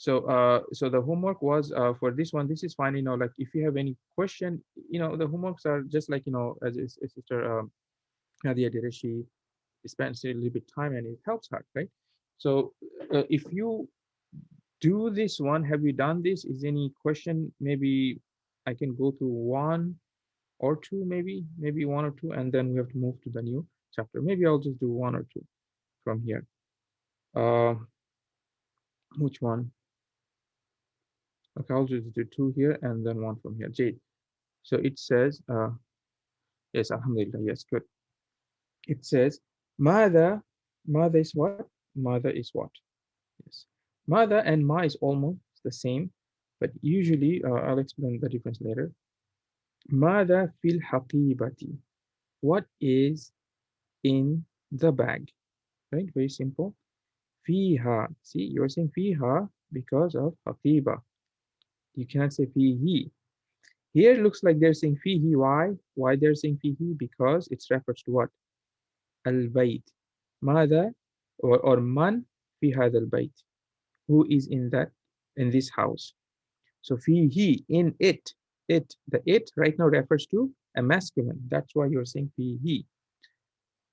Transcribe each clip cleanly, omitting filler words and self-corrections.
So the homework was for this one. This is fine. Like if you have any question, the homeworks are just like, as Sister Nadia did. She spends a little bit time and it helps her, right? So if you do this one, have you done this? Is any question? Maybe I can go through one or two, maybe one or two, and then we have to move to the new chapter. Maybe I'll just do one or two from here. Uh, which one? Okay, I'll just do two here and then one from here. Jade. So it says, yes, Alhamdulillah, yes, good. It says, Mother, mother is what? Mother is what? Yes. Mother and ma is almost the same, but usually, I'll explain the difference later. Mother fil haqibati. What is in the bag? Right? Very simple. Fiha. See, you're saying fiha because of haqiba. You cannot say fihi. Here it looks like they're saying fihi. Why? Why they're saying fihi? Because it's refers to what? Al-bayt. Mother or man fi hadha al-bayt. Who is in this house? So fihi, in it. The it right now refers to a masculine. That's why you're saying fihi.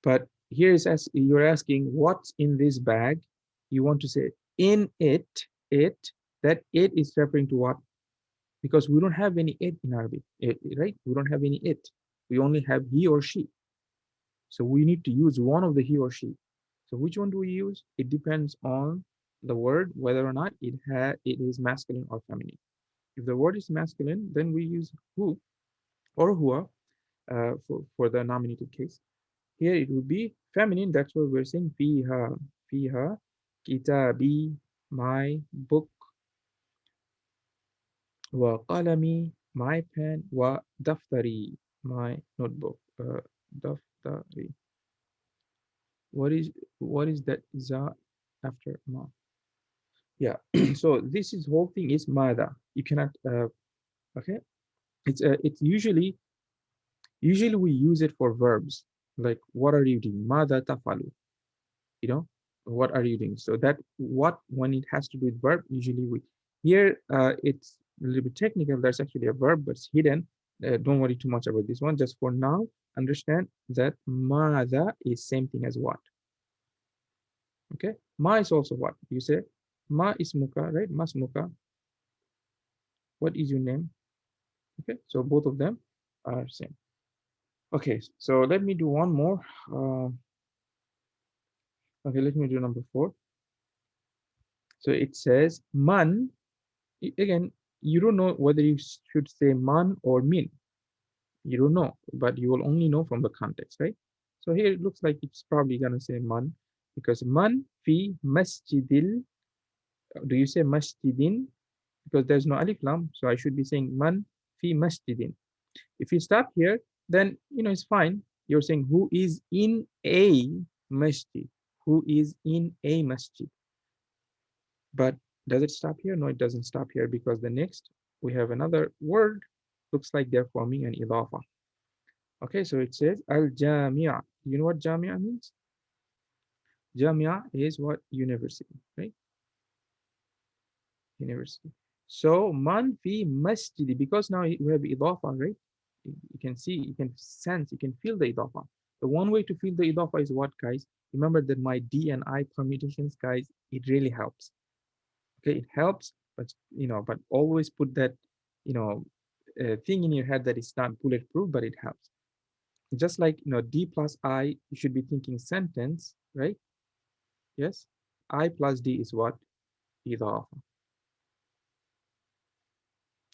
But here is as you're asking what's in this bag. You want to say in it, that it is referring to what? Because we don't have any it in Arabic, right? We don't have any it. We only have he or she. So we need to use one of the he or she. So which one do we use? It depends on the word, whether or not it is masculine or feminine. If the word is masculine, then we use who or hua for the nominative case. Here it would be feminine. That's what we're saying. Fiha, kitabi, my book, wa qalami, my pen, wa daftari, my notebook. Daftari. What is that za after ma? Yeah. So this is whole thing is mada. You cannot. Okay. It's usually we use it for verbs like what are you doing? Mada tafalu. You know, what are you doing? So that what when it has to do with verb, usually we here it's a little bit technical. There's actually a verb, but it's hidden. Don't worry too much about this one. Just for now, understand that mada is same thing as what. Okay, ma is also what you say. Ma is muka, right? Mas muka. What is your name? Okay, so both of them are same. Okay, so let me do one more. Okay, let me do number 4. So it says man. Again, you don't know whether you should say man or min. You don't know, but you will only know from the context, right? So here it looks like it's probably gonna say man because man fi masjidil. Do you say masjidin? Because there's no alif lam, so I should be saying man fi masjidin. If you stop here, then it's fine. You're saying who is in a masjid, who is in a masjid. But does it stop here? No, it doesn't stop here because the next we have another word. Looks like they're forming an idafa. Okay, so it says al-jamia. You know what jamia means? Jamia is what? University, right? University. So man fi masjid, because now we have idafa, right? You can see, you can sense, you can feel the idafa. The one way to feel the idafa is what, guys? Remember that my D and I permutations, guys, it really helps. Okay, it helps, but always put that, thing in your head that it's not bulletproof, but it helps. Just like, D plus I, you should be thinking sentence, right? Yes. I plus D is what? Idafa.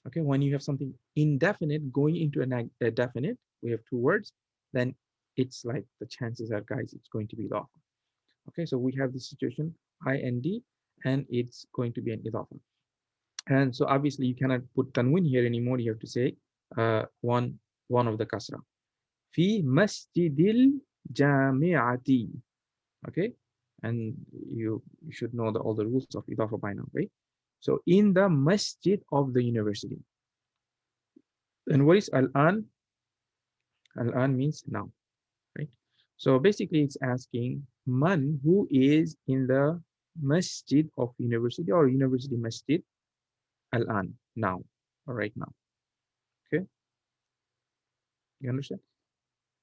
Okay, when you have something indefinite going into a definite, we have two words, then it's like the chances are, guys, it's going to be idafa. Okay, so we have this situation, I and D, and it's going to be an idafa. And so obviously you cannot put tanwin here anymore. You have to say one of the kasra. Fi masjidil jami'ati. Okay, and you should know all the rules of idafa by now, right? So in the masjid of the university. And what is al-an? Al-an means now, right? So basically it's asking man who is in the masjid of university or university masjid al-an, now, or right now. Okay, you understand?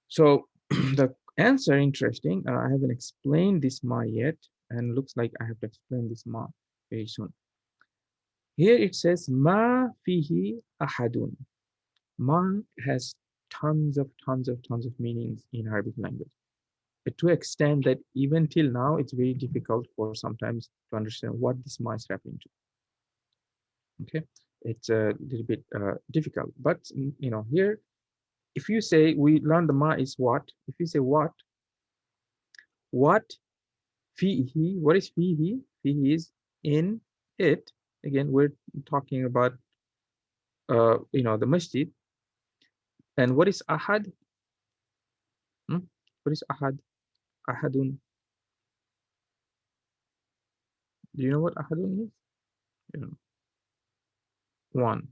So the answer, interesting. I haven't explained this ma yet, and looks like I have to explain this ma very soon. Here it says ma fihi ahadun. Ma has tons of meanings in Arabic language. But to extent that even till now, it's very difficult for sometimes to understand what this ma is referring to. Okay, it's a little bit difficult. But here, if you say we learn the ma is what, if you say what fihi, what is fihi? Fihi is in it. Again, we're talking about the masjid. And what is ahad? Hmm? What is ahad? Ahadun. Do you know what ahadun is? You know, one.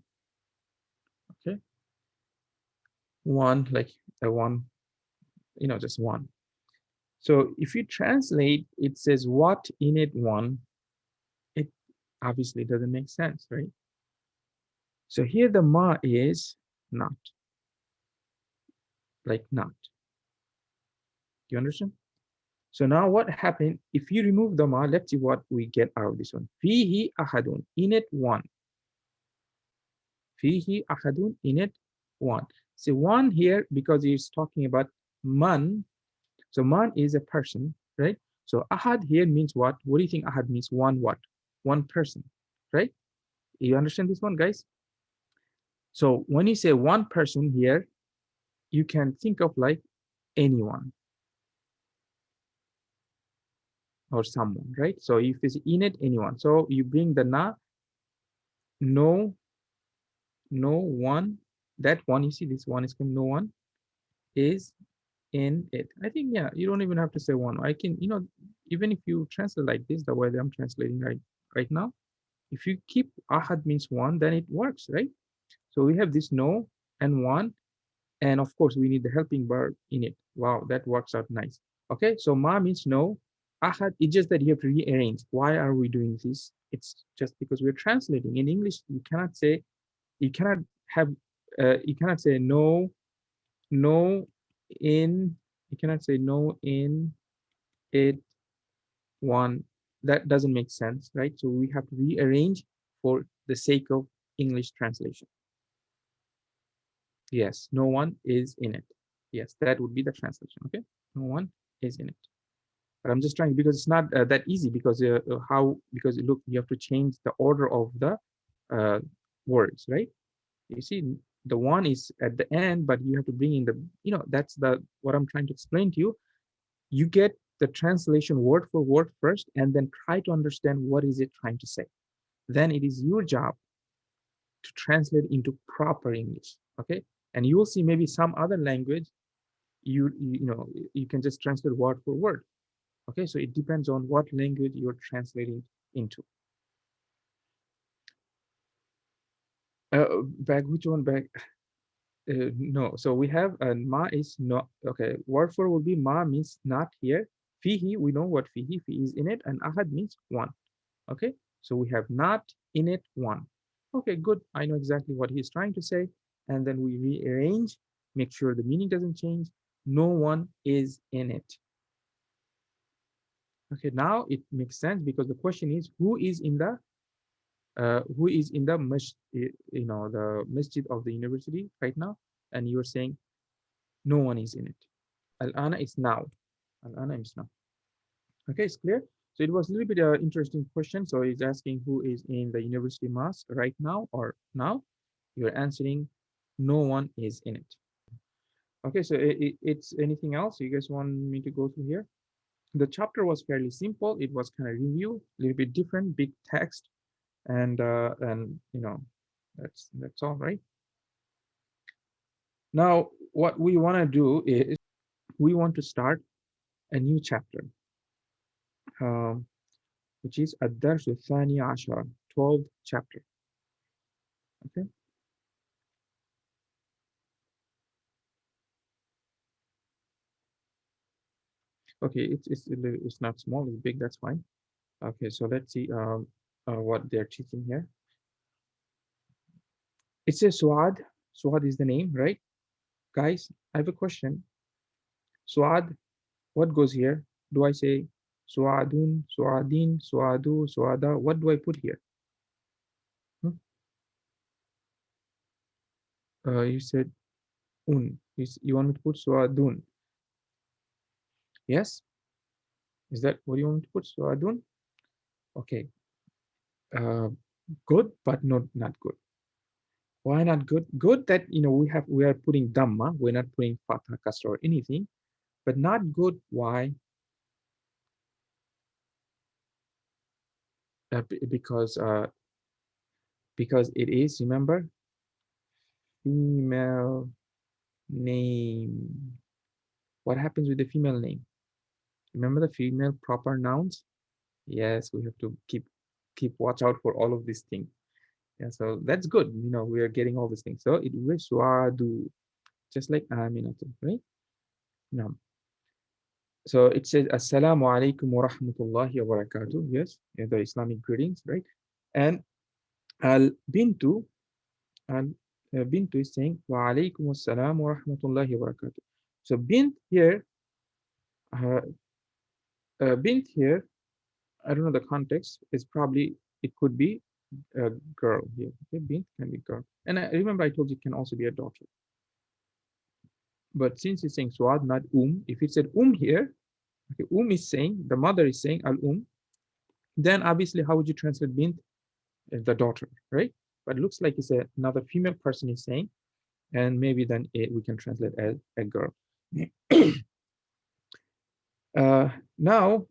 Okay, one, like a one. Just one. So if you translate, it says what in it one. It obviously doesn't make sense, right? So here the ma is not, like not. Do you understand? So now what happened? If you remove the ma, let's see what we get out of this one. Fihi ahadun, in it one. Fihi ahadun, in it one. So one here, because it's talking about man. So man is a person, right? So ahad here means what? What do you think ahad means? One what? One person, right? You understand this one, guys? So when you say one person here, you can think of like anyone or someone, right? So if it's in it, anyone. So you bring the na, no, no one, that one, you see this one is no one is in it. I think, yeah, you don't even have to say one. I can, even if you translate like this, the way that I'm translating right now, if you keep ahad means one, then it works, right? So we have this no and one, and of course we need the helping verb in it. Wow, that works out nice. Okay, so ma means no. Ahad, it's just that you have to rearrange. Why are we doing this? It's just because we're translating. In English, you cannot have, you cannot say no, no in, you cannot say no in it one. That doesn't make sense, right? So we have to rearrange for the sake of English translation. Yes, no one is in it. Yes, that would be the translation. Okay, no one is in it. But I'm just trying, because it's not that easy, because because look, you have to change the order of the uh, words, right? You see, the one is at the end, but you have to bring in the, that's the what I'm trying to explain to you. You get the translation word for word first, and then try to understand what is it trying to say. Then it is your job to translate into proper English. Okay, and you will see maybe some other language you can just translate word for word. Okay, so it depends on what language you're translating into. Back, which one back? No, so we have ma is not. Okay, word for would be ma means not here. Fihi, we know what fihi is in it, and ahad means one. Okay, so we have not in it one. Okay, good. I know exactly what he's trying to say. And then we rearrange, make sure the meaning doesn't change. No one is in it. Okay, now it makes sense, because the question is who is in the the masjid of the university right now, and you're saying no one is in it. Al-ana is now. Al-ana is now. Okay, it's clear. So it was a little bit interesting question. So it's asking who is in the university mosque right now or now. You're answering no one is in it. Okay, so it's anything else you guys want me to go through here? The chapter was fairly simple. It was kind of review, a little bit different, big text, and that's all right. Now, what we want to do is we want to start a new chapter, um, which is الدرس الثاني عشر, 12th chapter. Okay. Okay, it's not small, it's big, that's fine. Okay, so let's see what they're teaching here. It says Suad. Suad is the name, right? Guys, I have a question. Suad, what goes here? Do I say Suadun, Suadin, Suadu, Suada? What do I put here? Hmm? You said un. You want me to put Suadun? Yes? Is that what you want me to put? Suadun? Okay. Uh, good, but not good. Why not good? Good that we are putting Dhamma. We're not putting Fatha, Kasra, or anything. But not good. Why? Because it is, remember, female name. What happens with the female name? Remember the female proper nouns? Yes, we have to keep watch out for all of these things. Yeah, so that's good. We are getting all these things. So it was Swadu, just like Aminatu, right? Now, so it says Assalamu alaikum wa rahmatullahi wa barakatuh. Yes, yeah, the Islamic greetings, right? And Al Bintu, Al Bintu is saying Wa alaikum assalam wa rahmatullahi wa barakatuh. So uh, bint here, I don't know the context. Is probably it could be a girl here. Okay, bint can be girl. And I remember I told you it can also be a daughter. But since it's saying Suad, not if it said here, okay, is saying, the mother is saying al then obviously how would you translate bint? The daughter, right? But it looks like it's another female person is saying, and maybe then we can translate as a girl. Now,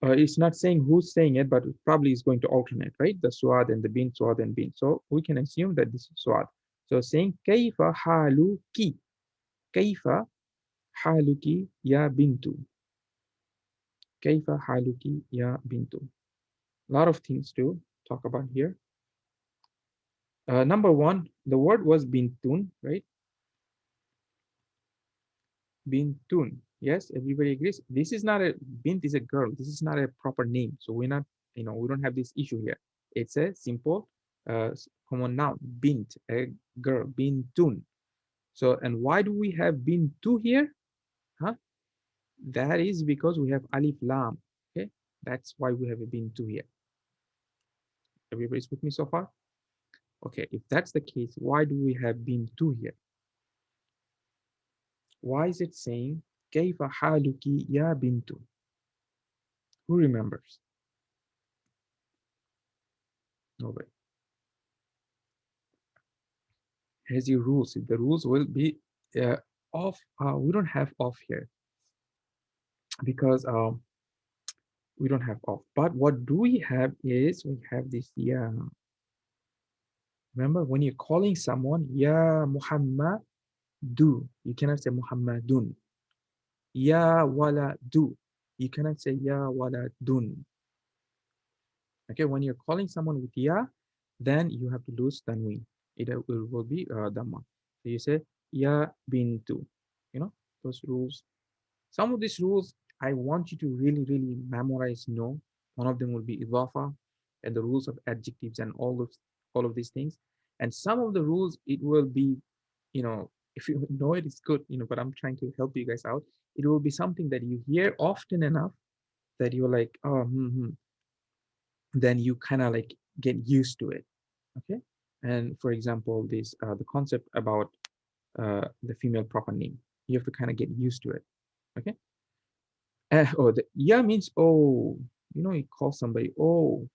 it's not saying who's saying it, but it probably is going to alternate, right? The Suad and the bint, Suad and bint. So we can assume that this is Suad. So saying Kaifa haluki. Kaifa haluki ya bintu. Kaifa haluki ya bintu. A lot of things to talk about here. Number one, the word was bintun, right? Bintun. Yes, everybody agrees. This is not a bint is a girl. This is not a proper name. So we're not, we don't have this issue here. It's a simple common noun. Bint, a girl. Bintun. So, and why do we have bintu here? Huh? That is because we have alif lam. Okay, that's why we have a bintu here. Everybody's with me so far? Okay, if that's the case, why do we have bintu here? Why is it saying Kaifa haluki ya bintu? Who remembers? Nobody. Here's your rules. The rules will be off. We don't have off here because we don't have off. But what do we have is we have this yeah. Remember when you're calling someone ya Muhammad do, you cannot say Muhammadun. Ya wala do, you cannot say ya wala dun. Okay, when you're calling someone with ya, then you have to lose tanween. It will be dhamma. So you say ya bintu. Those rules. Some of these rules I want you to really, really memorize. No, one of them will be idafa and the rules of adjectives and all of these things. And some of the rules it will be, if you know it, it's good. But I'm trying to help you guys out. It will be something that you hear often enough that you're like, oh, then you kind of like get used to it. Okay. And for example, this the concept about the female proper name, you have to kind of get used to it. Okay. The yeah means oh, you call somebody oh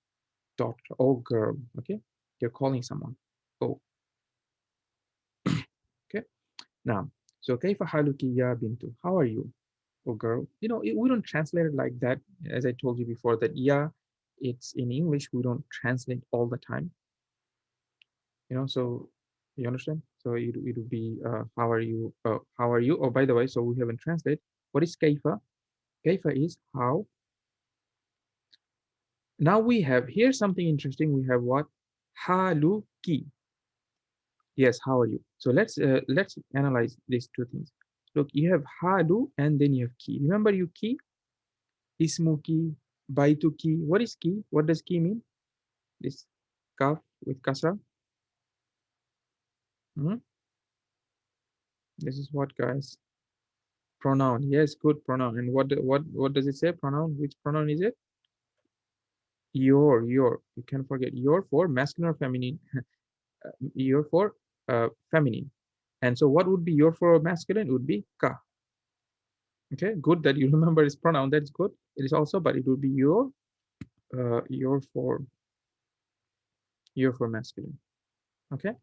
daughter, oh girl. Okay, you're calling someone oh. Okay. Now, so kaifa haluki ya bintu? How are you, oh girl? We don't translate it like that. As I told you before, that yeah, it's in English. We don't translate all the time. So you understand? So it would be how are you? How are you? Oh, by the way, so we haven't translated. What is kaifa? Kaifa is how. Now we have here something interesting. We have what? Haluki. Yes, how are you? So let's analyze these two things. Look, you have halu and then you have ki. Remember you ki? Ismuki, Baitu ki. What is ki? What does ki mean? This kaf with kasra. Hmm? This is what, guys? Pronoun. Yes, good pronoun. And what does it say? Pronoun. Which pronoun is it? Your. You can't forget your for masculine or feminine. Your for feminine. And so what would be your for masculine? It would be ka. Okay, good that you remember its pronoun. That's good. It is also, but it would be your for masculine. Okay.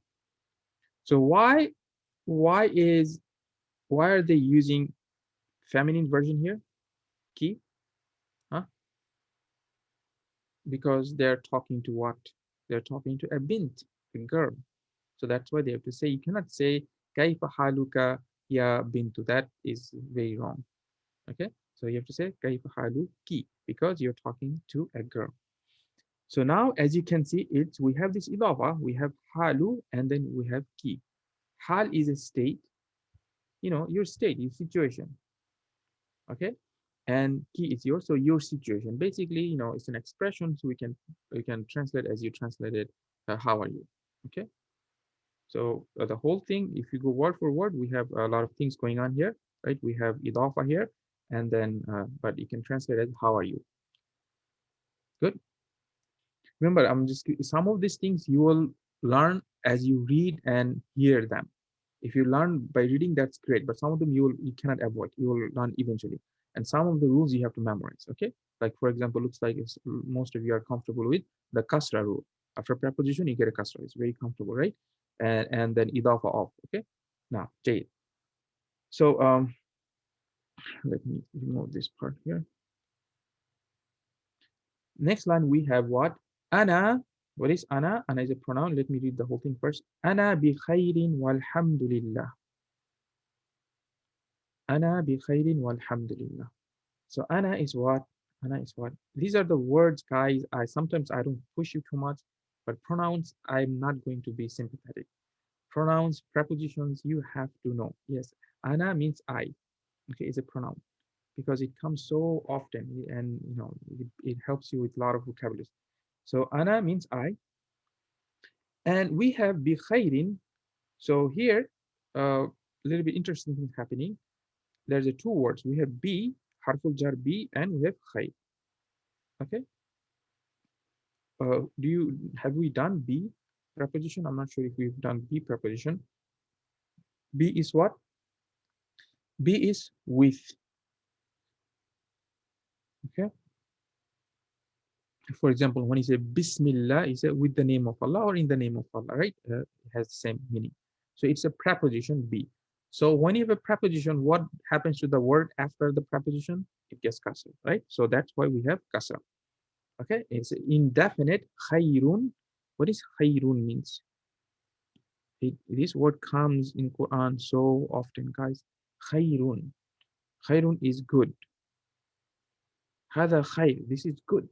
So why are they using feminine version here? Ki, huh? Because they're talking to what? They're talking to a bint, a girl. So that's why they have to say. You cannot say kaifa haluka ya bintu. That is very wrong. Okay. So you have to say kaifa haluki because you're talking to a girl. So now, as you can see, we have this idafa, we have halu, and then we have ki. Hal is a state, your state, your situation. Okay, and ki is your situation. Basically, it's an expression, so we can translate as you translated. How are you? Okay, so the whole thing, if you go word for word, we have a lot of things going on here, right? We have idafa here, and then but you can translate it. How are you? Good. Remember, I'm just some of these things you will learn as you read and hear them. If you learn by reading, that's great, but some of them you cannot avoid. You will learn eventually, and some of the rules you have to memorize. Okay, like for example, looks like most of you are comfortable with the kasra rule. After preposition, you get a kasra. It's very comfortable, right? And then idafa off. Okay, now jade. So let me remove this part here. Next line we have what? Ana. What is ana? Ana is a pronoun. Let me read the whole thing first. Ana bi khairin walhamdulillah. Ana bi khairin walhamdulillah. So ana is what? Ana is what? These are the words, guys. I don't push you too much, but pronouns, I'm not going to be sympathetic. Pronouns, prepositions, you have to know. Yes, ana means I. Okay, it's a pronoun because it comes so often and it helps you with a lot of vocabulary. So ana means I, and we have bi khairin. So here, a little bit interesting thing happening. There's a two words. We have bi, harful jar bi, and we have khair. Okay. Have we done B preposition? I'm not sure if we've done B preposition. B is what? B is with. Okay. For example, when you say Bismillah, you say with the name of Allah or in the name of Allah, right? It has the same meaning. So it's a preposition B. So when you have a preposition, what happens to the word after the preposition? It gets kasra, right? So that's why we have kasra. Okay. It's indefinite. Khayrun. What is khayrun means? This word comes in Quran so often, guys. Khayrun. Khayrun is good. Hada khayr. This is good.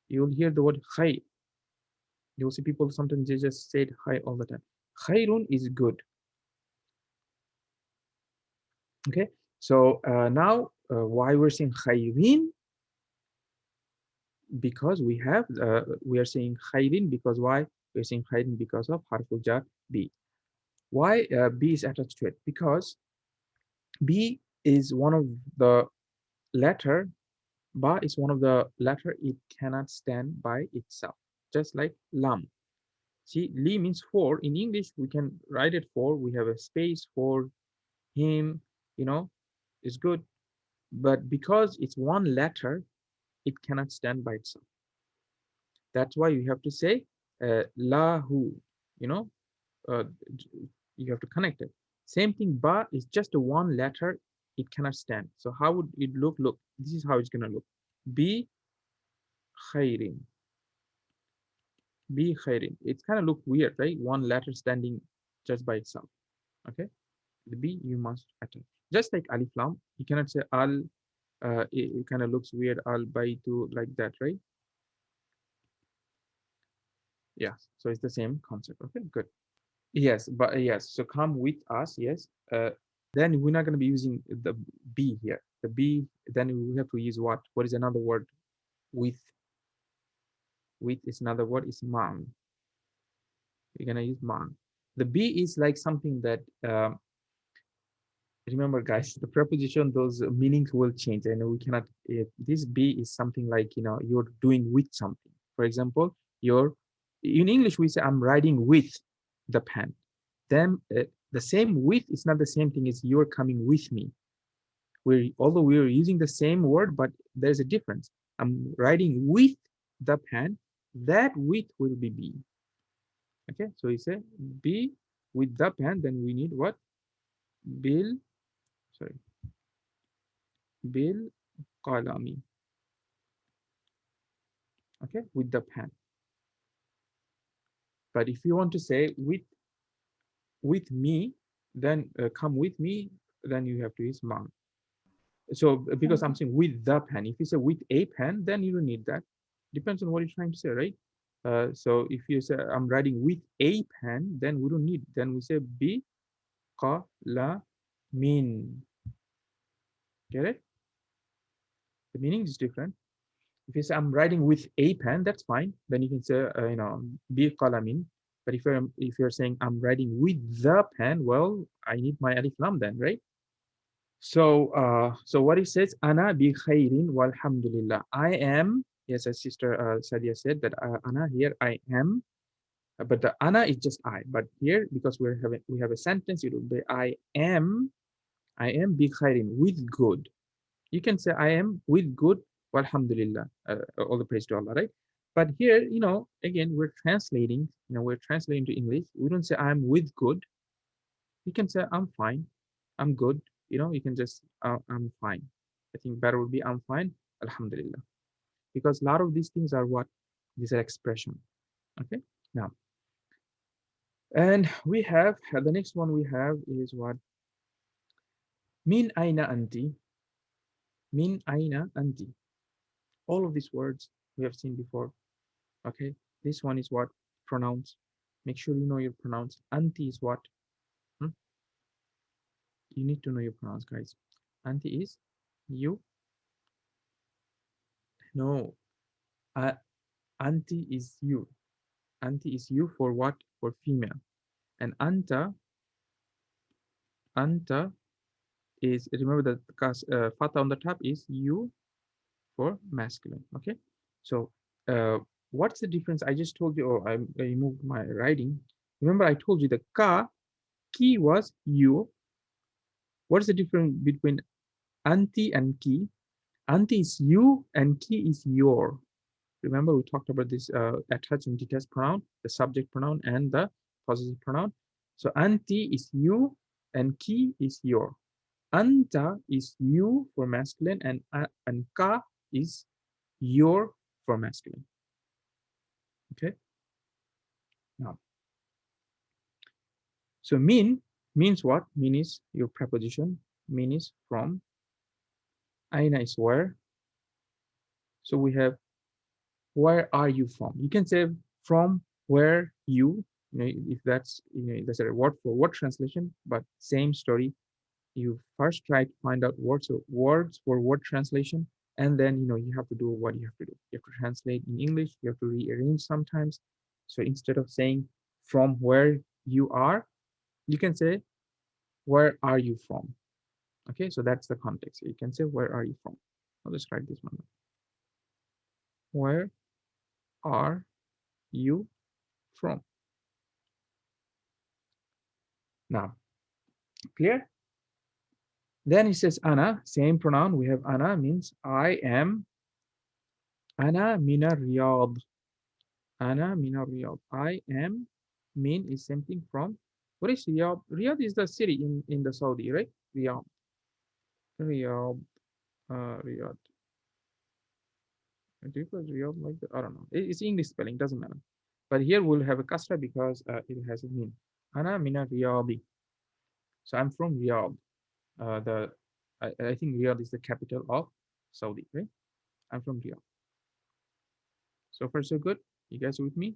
You'll hear the word khayr. You'll see people sometimes they just say khayr all the time. Khayrun is good. Okay. So now why we're saying khayrin? Because we are saying khayrin because why? We're saying khayrin because of harful jar B. Why B is attached to it? Because B is one of the letter. Ba is one of the letter it cannot stand by itself, just like lam. See, li means for. In English, we can write it for. We have a space for him, you know, it's good. But because it's one letter, it cannot stand by itself. That's why you have to say lahu, you know, uh, you have to connect it. Same thing, ba is just a one letter, it cannot stand. So how would it look? Look, this is how it's gonna look. Bi khairin. Be khairin. It kind of look weird, right? One letter standing just by itself. Okay. The B you must attach. Just like alif lam, you cannot say al. It kind of looks weird. Al baitu like that, right? Yeah. So it's the same concept. Okay. Good. Yes, but yes. So come with us. Yes. Then we're not going to be using the B here. The B. Then we have to use what? What is another word? with. With is another word, is man. You're gonna use man. The be is like something that remember, guys, the preposition, those meanings will change, and we cannot. This be is something like, you're doing with something. For example, you're in English we say I'm riding with the pen. Then the same with is not the same thing as you're coming with me. We're although we're using the same word, but there's a difference. I'm riding with the pen. That with will be. Okay, so you say be with the pen. Then we need what? Bil. Sorry, bil qalami. Okay, with the pen. But if you want to say with me, then come with me, then you have to use ma. So because I'm saying with the pen, if you say with a pen, then you don't need that. Depends on what you're trying to say, right? So if you say I'm writing with a pen, then we don't need. Then we say bi qa la min. Get it? The meaning is different. If you say I'm writing with a pen, that's fine. Then you can say bi qalamin. But if you're saying I'm writing with the pen, well, I need my alif lam then, right? So what it says, ana bi khairin walhamdulillah. I am, yes, as Sister Sadia said that ana here I am, but the ana is just I. But here because we have a sentence, it will be I am bi khairin, with good. You can say I am with good, walhamdulillah, all the praise to Allah, right? But here, again, we're translating to English. We don't say I'm with good. You can say I'm fine, I'm good. You can just I'm fine. I think better would be I'm fine, alhamdulillah, because a lot of these things are what? These are expression. Okay, now, and we have the next one we have is what? Min aina anti. Min aina anti. All of these words we have seen before. Okay, this one is what? Pronouns. Make sure you know your pronouns. Anti is what? Hmm? You need to know your pronouns, guys. Anti is you. No, uh, anti is you. Anti is you for what? For female. And anta is, remember that fatha on the top is you for masculine. Okay, so what's the difference? I just told you, or I moved my writing. Remember, I told you the ki was you. What's the difference between anti and ki? Anti is you and ki is your. Remember, we talked about this attached and detached pronoun, the subject pronoun and the possessive pronoun. So anti is you and ki is your. Anta is you for masculine, and ka is your for masculine. Okay. Now, so min means what? Min is your preposition. Min is from. Aina is where. So we have where are you from? You can say from where if that's a word for word translation, but same story. You first try to find out words for word translation, and then you have to do what you have to do. You have to translate in English, you have to rearrange sometimes. So instead of saying from where you are, you can say where are you from. Okay, so that's the context. You can say where are you from. I'll just write this one. Where are you from? Now, clear? Then it says ana, same pronoun. We have ana means I am. Ana mina riyad. Ana mina riyad. I am. Min is something from. What is Riyadh? Riyadh is the city in the Saudi, right? Riyadh. Riyadh. Riyadh. Do you call Riyadh like that? I don't know. It's English spelling, doesn't matter. But here we'll have a kasra because it has a min. Ana mina riyadi. So I'm from Riyadh. The I think Riyadh is the capital of Saudi, right? I'm from Riyadh. So far, so good. You guys are with me?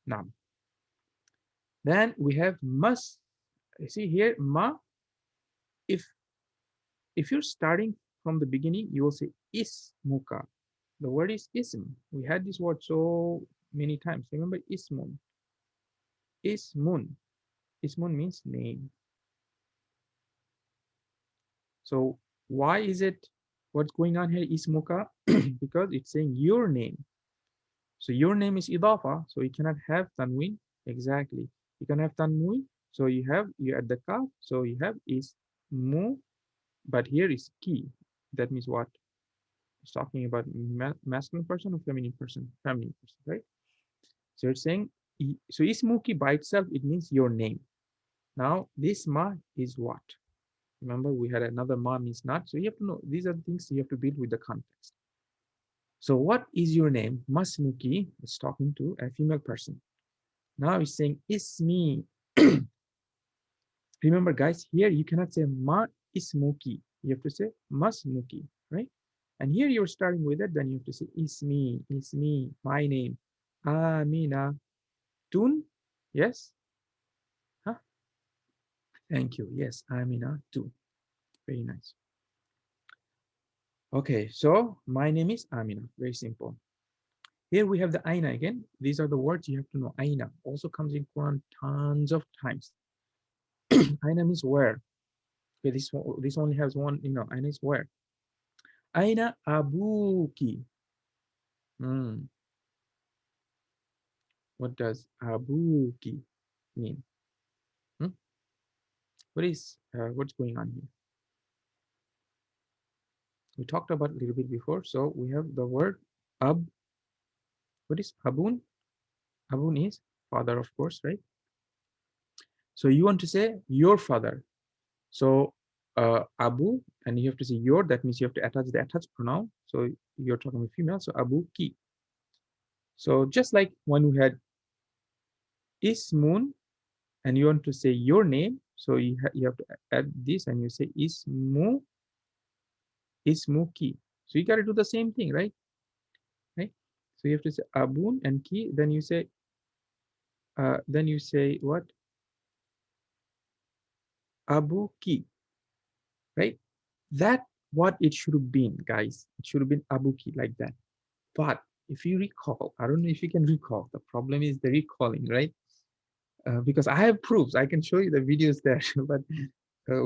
Now, then we have must. You see here, ma. If if you're starting from the beginning, you will say ismuka. The word is ism. We had this word so many times. Remember ismun. Ismun. Ismun means name. So why is it, what's going on here, ismuka? Because it's saying your name. So your name is idafa, so you cannot have tanween. Exactly. You can have tanween. So you add the kaf, so you have ismu, but here is ki. That means what? It's talking about masculine person or feminine person? Feminine person, right? So it's saying, so ismuki by itself, it means your name. Now this ma is what? Remember, we had another ma means not. So you have to know, these are the things you have to build with the context. So what is your name? Masmuki is talking to a female person. Now he's saying ismi. Remember, guys, here you cannot say ma ismuki. You have to say masmuki, right? And here you're starting with it, then you have to say ismi, my name. Amina tun. Yes? Huh? Thank you. Yes, Amina tun. Very nice. Okay, so my name is Amina. Very simple. Here we have the aina again. These are the words you have to know. Aina also comes in Quran tons of times. Aina means where. Okay, this only has one, aina is where. Aina abuki. Hmm. What does abuki mean? Hmm? What's going on here? We talked about a little bit before. So we have the word ab. What is abun? Abun is father, of course, right? So you want to say your father. So abu, and you have to say your, that means you have to attach the attached pronoun. So you're talking with female, so abu ki. So just like when we had ismun, and you want to say your name, so you have to add this and you say ismuki. So you got to do the same thing, right? Right. So you have to say abun and ki, then you say what? Abuki, right? That what it should have been, guys. It should have been abuki like that. But if you recall, I don't know if you can recall. The problem is the recalling, right? Because I have proofs. I can show you the videos there, but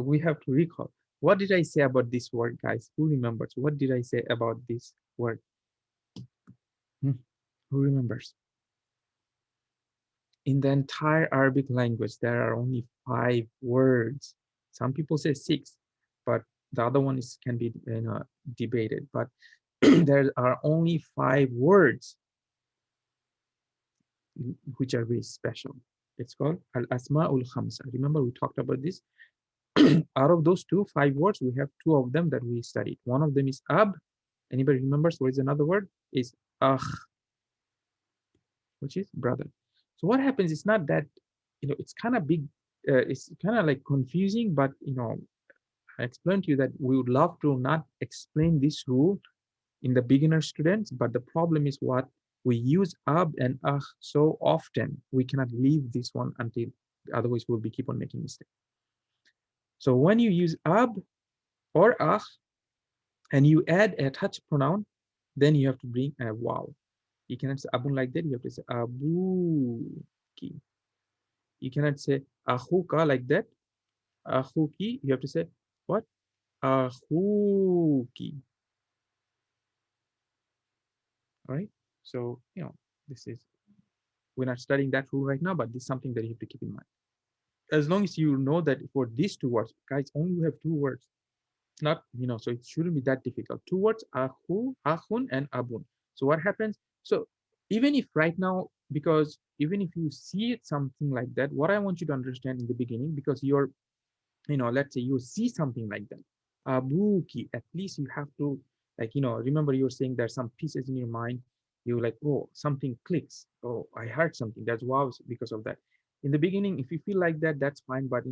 we have to recall. What did I say about this word, guys? Who remembers? What did I say about this word? Hmm. Who remembers? In the entire Arabic language, there are only 5 words. Some people say 6, but the other one can be debated. But there are only 5 words which are very special. It's called Al-Asma'ul Khamsa. Remember, we talked about this. Out of those 5 words, we have 2 of them that we studied. One of them is ab. Anybody remembers what is another word? Is akh, which is brother. So what happens? It's not that, it's kind of big. It's kind of like confusing, but I explained to you that we would love to not explain this rule in the beginner students, but the problem is what we use ab and akh so often, we cannot leave this one until, otherwise we'll be keep on making mistakes. So when you use ab or akh and you add a touch pronoun, then you have to bring a wow. You cannot say abun like that. You have to say abuki. You cannot say ahuka like that. Ahuki. You have to say what? Ahuki. All right. So this is, we're not studying that rule right now, but this is something that you have to keep in mind. As long as you know that for these 2 words, guys, only we have 2 words. Not, so it shouldn't be that difficult. 2 words, ahu, ahun, and abun. So what happens? So even if right now, because even if you see it something like that, what I want you to understand in the beginning, because you're, let's say you see something like that, abuki, at least you have to, like, remember you're saying there's some pieces in your mind, you like, oh, something clicks. Oh, I heard something. That's wow because of that. In the beginning, if you feel like that, that's fine. But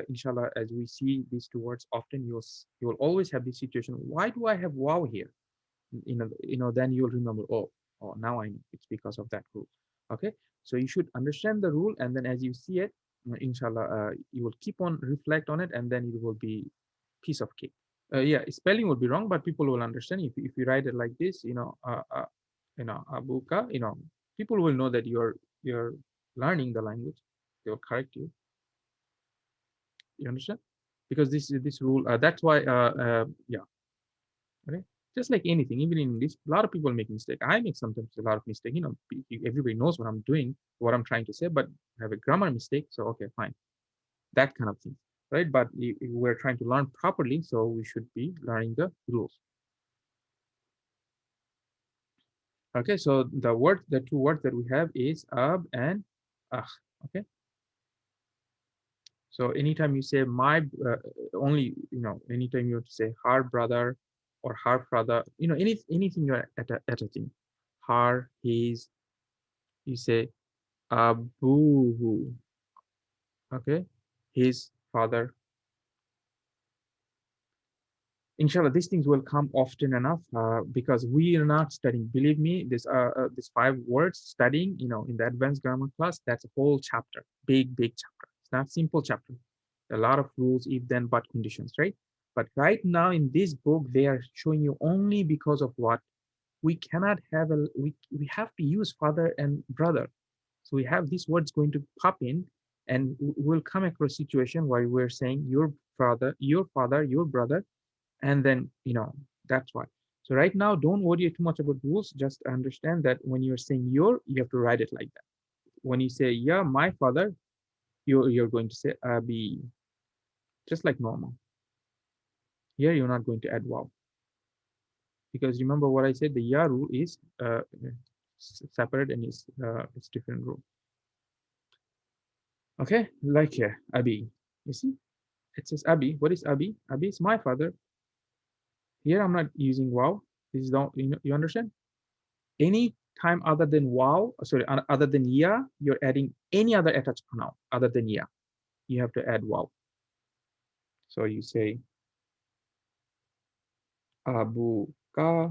inshallah, as we see these 2 words often, you'll always have this situation. Why do I have wow here? Then you'll remember, oh, now I know it's because of that rule. Okay, so you should understand the rule, and then as you see it, inshallah, you will keep on reflect on it, and then it will be piece of cake. Yeah, spelling would be wrong, but people will understand if you write it like this. Abuka. People will know that you're learning the language. They will correct you. You understand? Because this rule. That's why. Yeah. Okay. Just like anything, even in English, a lot of people make mistake. I make sometimes a lot of mistake. Everybody knows what I'm doing, what I'm trying to say, but I have a grammar mistake. So okay, fine. That kind of thing, right? But we're trying to learn properly, so we should be learning the rules. Okay, so the two words that we have is ab and ah. Okay, so anytime you say my, only anytime you have to say her brother or her father, anything you're attaching, her, his, you say abuhu. Okay, his father. Inshallah, these things will come often enough, because we are not studying. Believe me, this 5 words studying, in the advanced grammar class, that's a whole chapter, big chapter. It's not simple chapter. A lot of rules, if then but conditions, right? But right now in this book, they are showing you only because of what we cannot have we have to use father and brother. So we have these words going to pop in, and we'll come across a situation where we're saying father, your brother, and then that's why. So right now, don't worry too much about rules. Just understand that when you're saying you have to write it like that. When you say yeah, my father, you're going to say abi, just like normal. Here you're not going to add wow, because remember what I said, the ya rule is separate, and it's different rule. Okay, like here abi, you see it says abi. What is abi? Abi is my father. Here I'm not using wow. This is don't you understand? Any time other than wow, sorry, other than ya, you're adding any other attached pronoun other than ya. You have to add wow. So you say abu ka,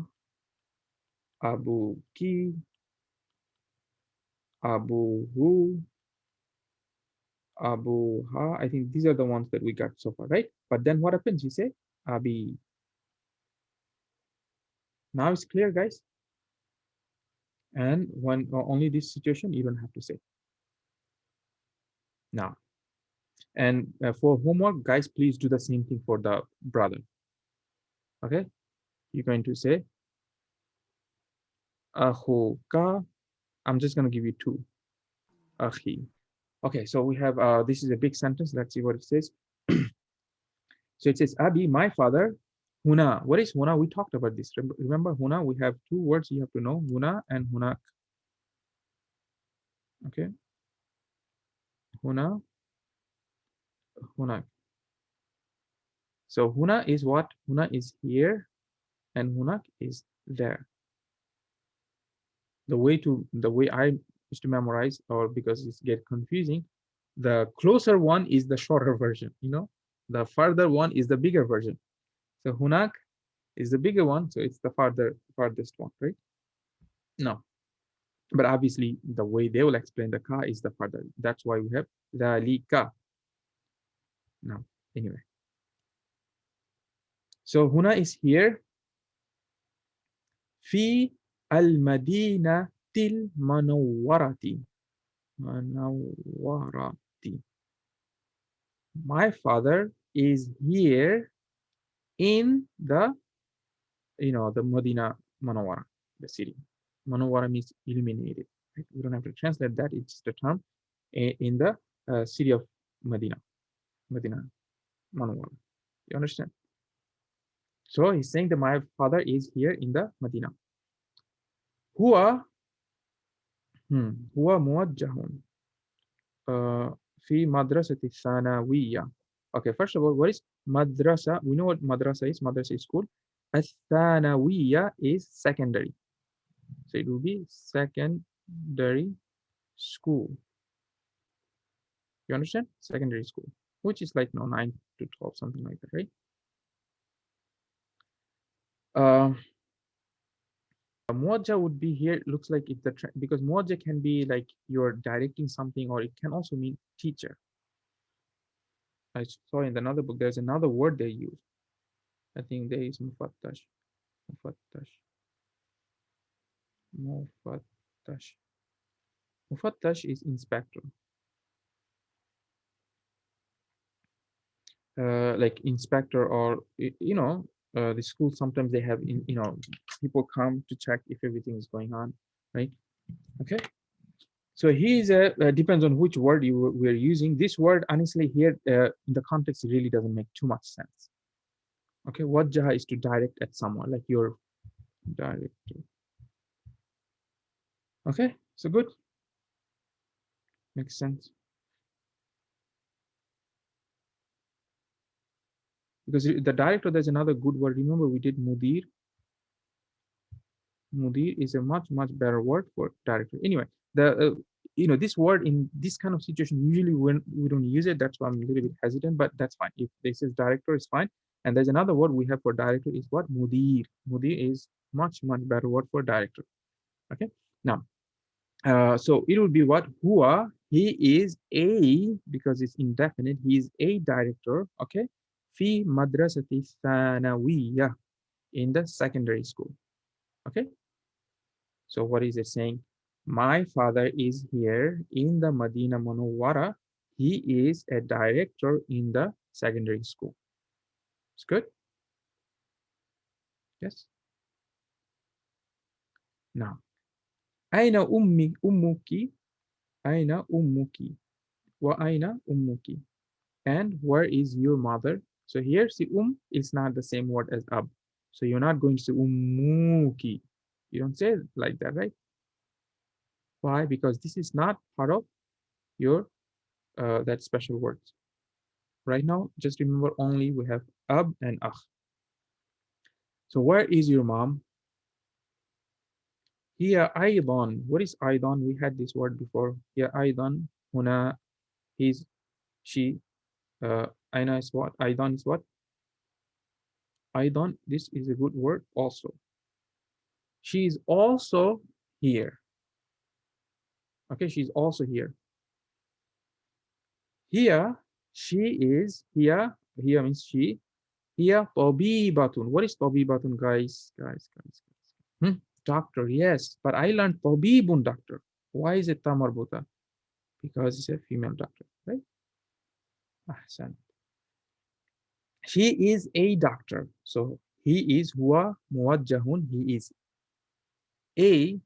abu ki, abu hu, abu ha. I think these are the ones that we got so far, right? But then what happens? You say abi. Now it's clear, guys. And when only this situation, you don't have to say now. And for homework, guys, please do the same thing for the brother. Okay, you're going to say ahuka. I'm just going to give you two. Ahi. Okay, so we have, this is a big sentence. Let's see what it says. So it says, Abi, my father, Huna. What is Huna? We talked about this. Remember Huna? We have 2 words you have to know, Huna and Hunak. Okay, Huna, Hunak. So Huna is what? Huna is here, and Hunak is there. The way I used to memorize, or because it's get confusing, the closer one is the shorter version. The further one is the bigger version. So Hunak is the bigger one, so it's the farthest one, right? No, but obviously the way they will explain the ka is the further. That's why we have dhalika. Now, anyway, so Huna is here. Fi al-madinatil manawwarati. Manawwarati. My father is here in the Madinah Manawwara, the city. Manawwara means illuminated. Right? We don't have to translate that. It's the term in the city of Medina, Medina Manawwara. You understand? So he's saying that my father is here in the Medina. Huwa, huwa muwajjahun fi madrasati thanawiyya. Okay, first of all, what is madrasa? We know what madrasa is. Madrasa is school. Athanawiyya is secondary. So it will be secondary school. You understand? Secondary school, which is like 9 to 12, something like that, right? Muwajja would be here. Looks like if because muwajja can be like you're directing something, or it can also mean teacher. I saw in another book there's another word they use. I think there is mufattash. Mufattash. Mufattash. Mufattash is inspector. Like inspector, or the school sometimes they have people come to check if everything is going on, right? Okay. So he is a depends on which word we're using. This word, honestly, here in the context, it really doesn't make too much sense. Okay, wajjaha is to direct at someone, like your director. Okay, so good, makes sense. Because the director, there's another good word. Remember, we did mudir. Mudir is a much better word for director. Anyway, the this word in this kind of situation, usually when we don't use it, that's why I'm a little bit hesitant. But that's fine. If this is director, it's fine. And there's another word we have for director is what? Mudir. Mudir is much better word for director. Okay. Now, so it would be what? Huwa. He is a, because it's indefinite. He is a director. Okay. Fi madrasati thanawiyah, in the secondary school. Okay. So what is it saying? My father is here in the Madinah Munawwara. He is a director in the secondary school. It's good. Yes. Now, aina ummuki, aina ummuki, wa aina ummuki, and where is your mother? So here, see, is not the same word as ab. So you're not going to say ummuki. You don't say it like that, right? Why? Because this is not part of your that special words. Right now, just remember only we have ab and akh. So where is your mom? Here aidan. What is aidan? We had this word before. Here aidan. Huna, he's, she. Aina is what? Aidan is what? Aidan. This is a good word also. She is also here. Okay, she's also here. Here, she is here. Here means she. Here, tabibatun. What is tabibatun, guys? Guys. Doctor, yes. But I learned tabibun, doctor. Why is it tamarbuta? Because it's a female doctor, right? Ahsan. She is a doctor. So he is huwa muwajjahun. He is a,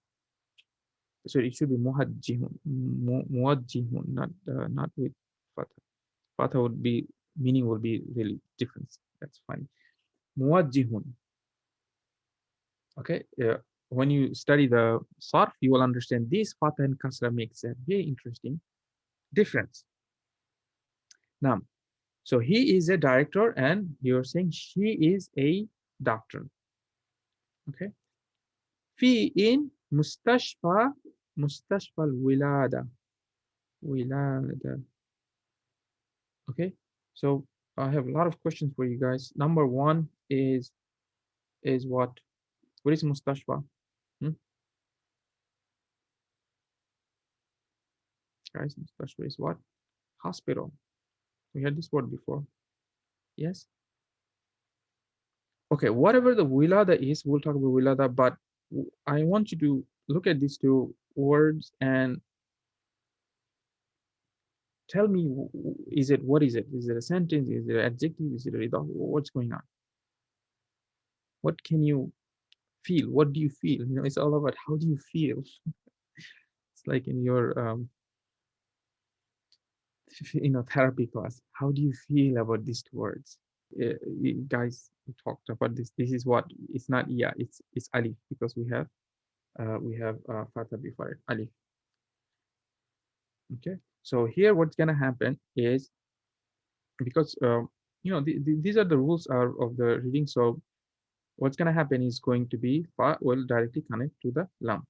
so it should be muhajjihun. Muwajjihun, not with fatha. Fatha would be, meaning would be really different. That's fine. Muwajjihun. Okay. When you study the sarf, you will understand this fatha and kasra makes a very interesting difference. Now, so he is a director and you're saying she is a doctor. Okay. Fi in mustashfa wilada. Wilada. Okay. So I have a lot of questions for you guys. Number one is what? What is mustashfa? Hmm? Guys, mustashfa is what? Hospital. We had this word before. Yes. Okay, whatever the wilada is, we'll talk about wilada, but I want you to look at these two words and tell me, what is it? Is it a sentence? Is it an adjective? Is it a rida? What's going on? What can you feel? What do you feel? It's all about how do you feel? It's like in your therapy class. How do you feel about these two words? Guys, we talked about this. This is what, it's not yeah, it's alif, because we have fatha before it, alif. Okay, so here what's gonna happen is, because these are the rules of the reading. So what's gonna happen is going to be fa will directly connect to the lam.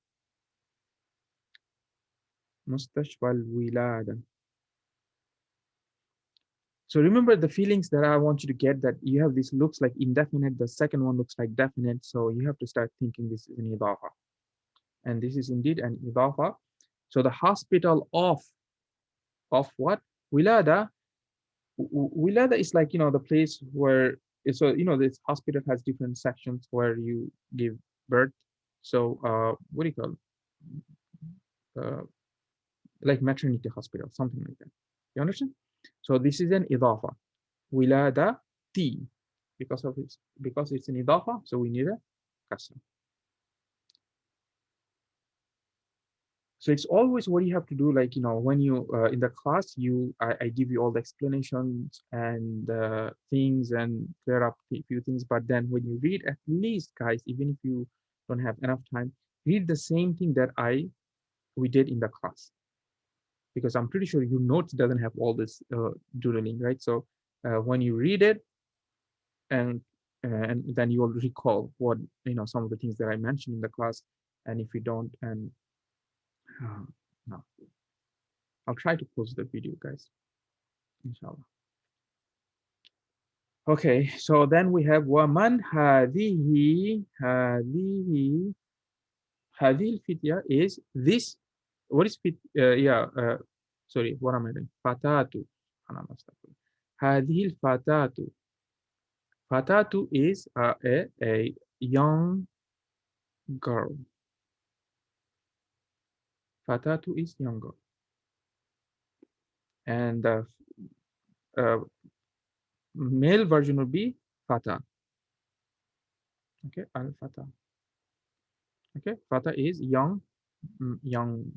Mustashfal wilada. So remember the feelings that I want you to get, that you have this looks like indefinite, the second one looks like definite. So you have to start thinking this is an idafa. And this is indeed an idafa. So the hospital of what? Wilada. Wilada is like, the place where So this hospital has different sections where you give birth. So what do you call uh, like maternity hospital, something like that. You understand? So this is an idafa, wilada t, because it's an idafa, so we need a kasra. So it's always what you have to do, like when you in the class, I give you all the explanations and things and clear up a few things. But then when you read, at least, guys, even if you don't have enough time, read the same thing that we did in the class, because I'm pretty sure your notes doesn't have all this doodling, right? So when you read it, and then you will recall what some of the things that I mentioned in the class. And if you don't, and no, I'll try to post the video, guys, inshallah. Okay, so then we have waman hadhihi fitya is this. What is fit? Yeah, sorry, what am I doing? Fatatu. Hadhihi fatatu. Fatatu is a young girl. Fatatu is young girl, and the uh, male version would be fata. Okay, al fata. Okay, fata is young, young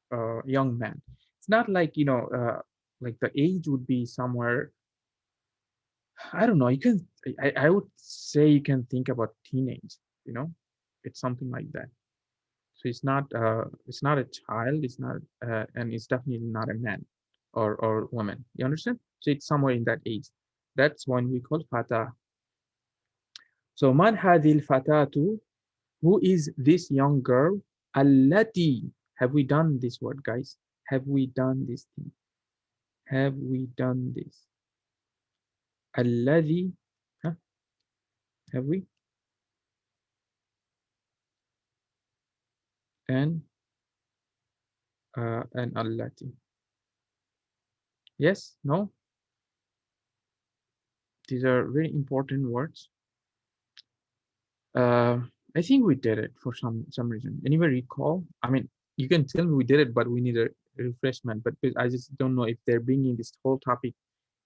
man. It's not like like the age would be somewhere. I don't know. You can. I would say you can think about teenage. You know, it's something like that. So it's not. It's not a child. It's not. And it's definitely not a man, or woman. You understand? So it's somewhere in that age. That's one we call fata. So man hadil fatatu. Who is this young girl? Allati. Have we done this word, guys? Have we done this thing? Have we done this? Alladhi. Huh? Have we? And allati. Yes? No? These are very important words. Uh, I think we did it for some reason. Anybody recall? I mean, you can tell me we did it, but we need a refreshment. But I just don't know if they're bringing this whole topic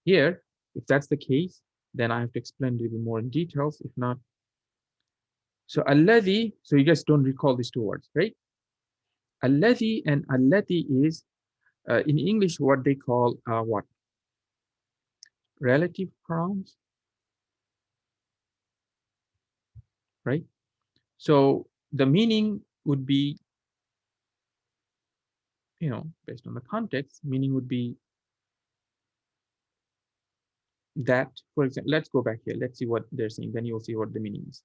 here. If that's the case, then I have to explain a little bit more in details. If not, so alladhi. So you guys don't recall these two words, right? Alladhi and allati is in English what they call what? Relative pronouns, right? So the meaning would be, based on the context, meaning would be that, for example, let's go back here. Let's see what they're saying. Then you'll see what the meaning is.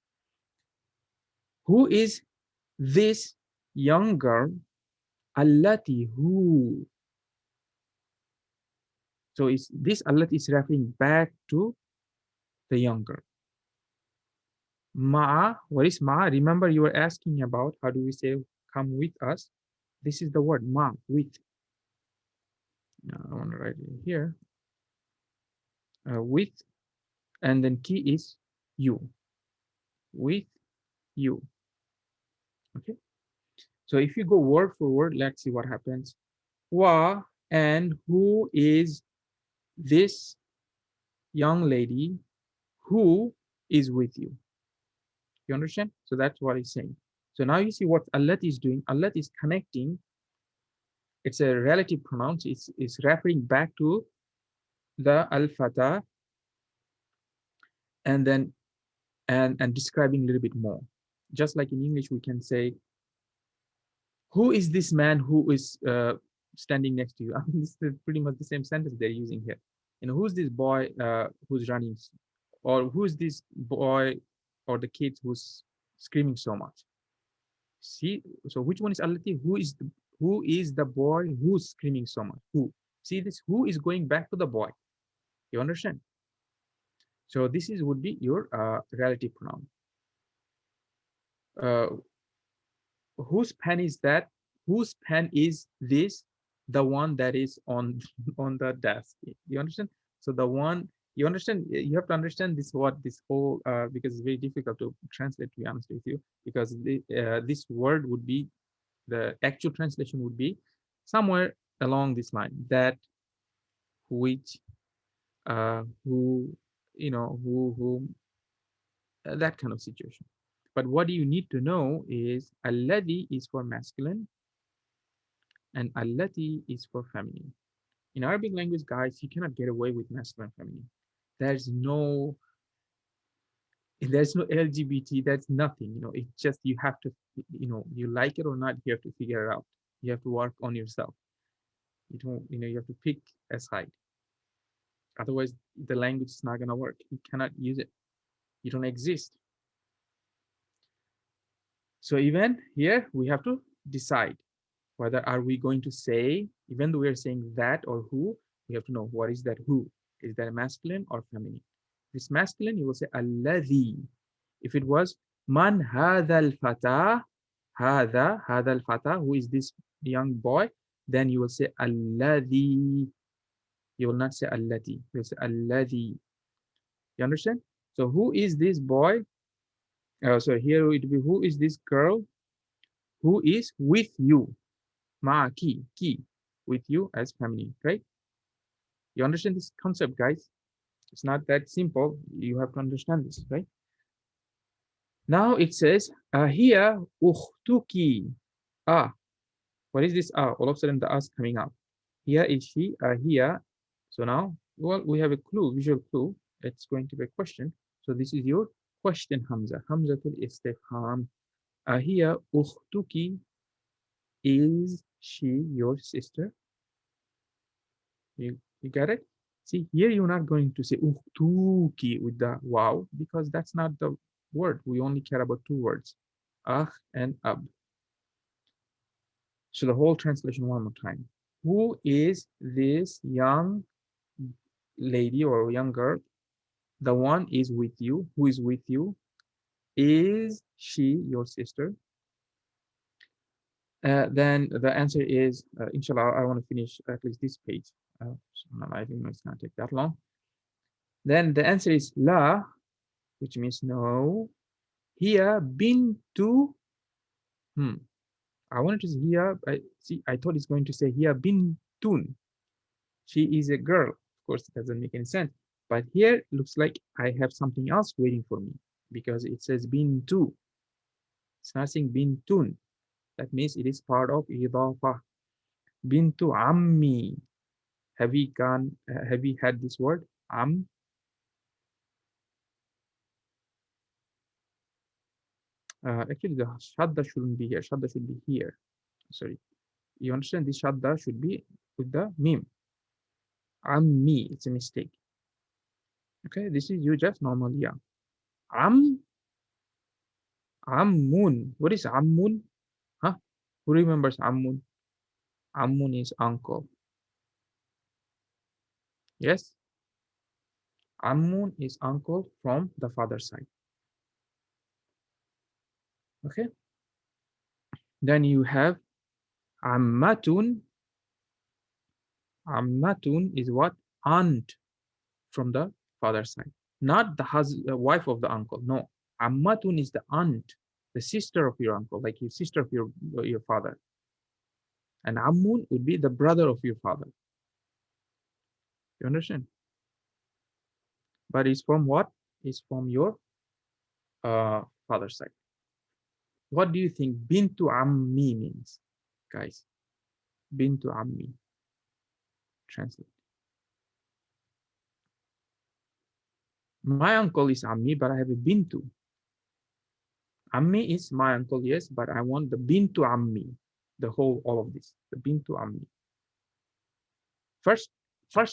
Who is this young girl? Allati, who? So is this allati is referring back to the young girl. Ma'a, what is ma'a? Remember you were asking about how do we say come with us? This is the word ma, with. Now I want to write it here. With, and then key is you. With you. Okay. So if you go word for word, let's see what happens. Wa, and who is this young lady who is with you? You understand? So that's what he's saying. So now you see what Allah is doing. Allah is connecting. It's a relative pronoun. It's referring back to the al-fata, and then and describing a little bit more. Just like in English, we can say, who is this man who is standing next to you? I mean, this is pretty much the same sentence they're using here. Who's this boy who's running, or who's this boy or the kid who's screaming so much? See, so which one is allati? Who is the boy who's screaming so much? Who? See, this who is going back to the boy. You understand? So this is would be your relative pronoun. Uh, whose pen is that? Whose pen is this? The one that is on on the desk. You understand? So the one You understand? You have to understand this what this whole because it's very difficult to translate. To be honest with you, because this word would be the actual translation would be somewhere along this line that which who who that kind of situation. But what you need to know is alladhi is for masculine and allati is for feminine. In Arabic language, guys, you cannot get away with masculine and feminine. There's no there's no LGBT, that's nothing. It's just you have to, you like it or not, you have to figure it out. You have to work on yourself. You don't, you have to pick a side. Otherwise, the language is not gonna work. You cannot use it. You don't exist. So even here, we have to decide whether are we going to say, even though we are saying that or who, we have to know what is that who. Is that masculine or feminine? If it's masculine, you will say alladhi. If it was man hadha al-fata, hadha al-fata, who is this young boy, then you will say alladhi. You will not say allati. You will say alladhi. You understand? So who is this boy? So here it will be who is this girl who is with you? Ma'aki, ki, with you as feminine, right? You understand this concept, guys? It's not that simple. You have to understand this, right? Now it says, here, ukhtuki. Ah, what is this? Ah, all of a sudden the us coming up. Here is she, here. So now, well, we have a clue, visual clue. It's going to be a question. So this is your question, Hamza. Hamzatul istifham. Here, ukhtuki, is she your sister? You get it? See, here you're not going to say ukhtuki with the wow, because that's not the word. We only care about two words, akh and ab. So the whole translation one more time. Who is this young lady or young girl? The one is with you. Who is with you? Is she your sister? Then the answer is, inshallah, I want to finish at least this page. So I think it's not take that long. Then the answer is la, which means no. Here, been to. I wanted to say here. I thought it's going to say here, been tun. She is a girl. Of course, it doesn't make any sense. But here, it looks like I have something else waiting for me because it says been to. It's not saying been tun. That means it is part of idafa. Bintu ammi. Have we had this word? Actually, the shadda shouldn't be here. Shadda should be here. Sorry. You understand? This shadda should be with the mim. Ammi. It's a mistake. Okay, this is you just normal. Yeah. Am Ammun. What is Ammun? Huh? Who remembers Ammun? Ammun is uncle. Yes? Ammun is uncle from the father's side. Okay? Then you have Ammatun. Ammatun is what? Aunt from the father's side. Not the wife of the uncle. No. Ammatun is the aunt, the sister of your uncle, like your sister of your father. And Ammun would be the brother of your father. You understand? But it's from what? It's from your father's side. What do you think bintu ammi means, guys? Bintu ammi. Translate. My uncle is ammi, but I have a bintu. Ammi is my uncle, yes, but I want the bintu ammi, all of this, the bintu ammi. First,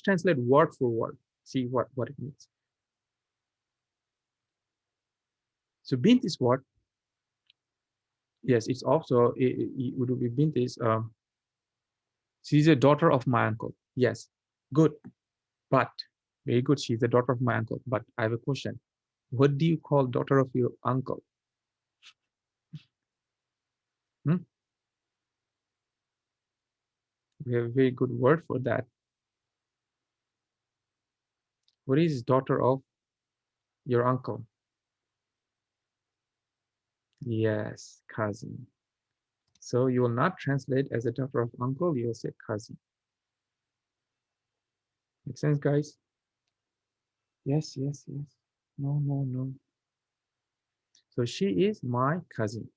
translate word for word. See what it means. So bint is what? Yes, it's also it would be bint is she's a daughter of my uncle. Yes, good, but very good. She's the daughter of my uncle. But I have a question. What do you call daughter of your uncle? Hmm? We have a very good word for that. What is daughter of your uncle? Yes, cousin. So you will not translate as a daughter of uncle, you will say cousin. Make sense, guys? Yes, yes, yes. No, no, no. So she is my cousin.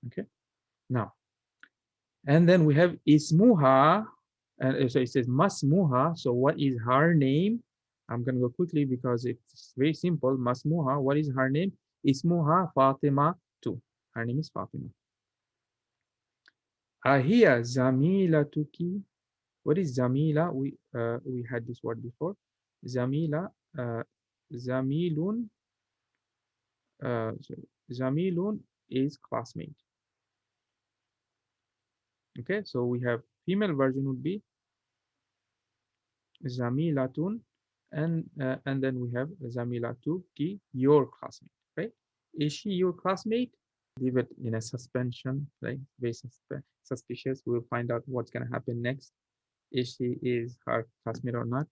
Okay. Now, and then we have ismuha, and so it says masmuha. So what is her name? I'm gonna go quickly because it's very simple. Masmuha. What is her name? Ismuha Fatima too. Her name is Fatima. Ahia zamilatuki. What is zamila? We had this word before. Zamila. Zamilun. Zamilun is classmate. Okay, so we have female version would be Zamilatun, and then we have Zamilatu ki your classmate, right? Is she your classmate? Leave it in a suspension, right? Very suspicious. We'll find out what's gonna happen next. Is she is her classmate or not?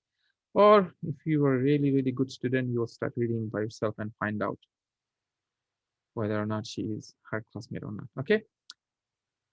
Or if you are a really, really good student, you'll start reading by yourself and find out whether or not she is her classmate or not. Okay.